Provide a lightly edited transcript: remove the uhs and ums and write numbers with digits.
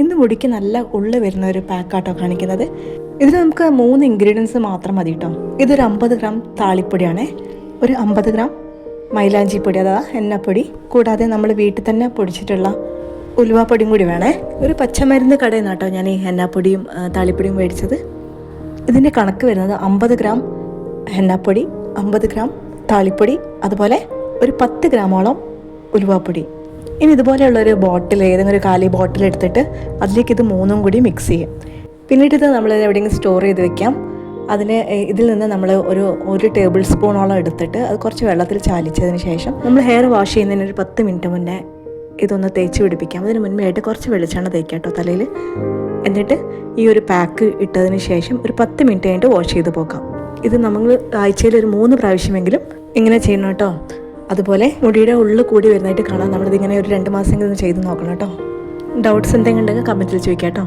ഇന്ന് മുടിക്ക് നല്ല ഉള്ളു വരുന്ന ഒരു പാക്കാട്ടോ കാണിക്കുന്നത്. ഇതിൽ നമുക്ക് 3 ഇൻഗ്രീഡിയൻസ് മാത്രം മതി കേട്ടോ. ഇതൊരു 50 ഗ്രാം താളിപ്പൊടിയാണേ, ഒരു 50 ഗ്രാം മൈലാഞ്ചിപ്പൊടി അതാ എണ്ണപ്പൊടി, കൂടാതെ നമ്മൾ വീട്ടിൽ തന്നെ പൊടിച്ചിട്ടുള്ള ഉലുവാപ്പൊടിയും കൂടി വേണേ. ഒരു പച്ചമരുന്ന് കടയിൽ നിന്നാട്ടോ ഞാൻ ഈ എണ്ണപ്പൊടിയും താളിപ്പൊടിയും മേടിച്ചത്. ഇതിൻ്റെ കണക്ക് വരുന്നത് 50 ഗ്രാം എണ്ണപ്പൊടി, 50 ഗ്രാം താളിപ്പൊടി, അതുപോലെ ഒരു 10 ഗ്രാമോളം ഉലുവാപ്പൊടി. ഇനി ഇതുപോലെയുള്ളൊരു ബോട്ടിൽ, ഏതെങ്കിലും ഒരു കാലി ബോട്ടിൽ എടുത്തിട്ട് അതിലേക്ക് ഇത് 3ഉം കൂടി മിക്സ് ചെയ്യാം. പിന്നീട് ഇത് നമ്മൾ എവിടെയെങ്കിലും സ്റ്റോർ ചെയ്ത് വെക്കാം. ഇതിൽ നിന്ന് നമ്മൾ ഒരു ടേബിൾ സ്പൂണോളം എടുത്തിട്ട് അത് കുറച്ച് വെള്ളത്തിൽ ചാലിച്ചതിന് ശേഷം നമ്മൾ ഹെയർ വാഷ് ചെയ്യുന്നതിന് ഒരു 10 മിനിറ്റ് മുന്നേ ഇതൊന്ന് തേച്ച് പിടിപ്പിക്കാം. അതിന് മുൻപേ ആയിട്ട് കുറച്ച് വെളിച്ചെണ്ണ തേക്കാം കേട്ടോ തലയിൽ. എന്നിട്ട് ഈ ഒരു പാക്ക് ഇട്ടതിന് ശേഷം ഒരു 10 മിനിറ്റ് കഴിഞ്ഞിട്ട് വാഷ് ചെയ്ത് പോകാം. ഇത് നമ്മൾ ആഴ്ചയിൽ ഒരു 3 പ്രാവശ്യമെങ്കിലും ഇങ്ങനെ ചെയ്യണം കേട്ടോ. അതുപോലെ മുടിയുടെ ഉള്ളിൽ കൂടി വരുന്നതായിട്ട് കാണാം. നമ്മളിതിങ്ങനെ ഒരു 2 മാസമെങ്കിലും ചെയ്ത് നോക്കണം കേട്ടോ. ഡൗട്ട്സ് എന്തെങ്കിലും ഉണ്ടെങ്കിൽ കമൻറ്റിൽ ചോദിക്കാം കേട്ടോ.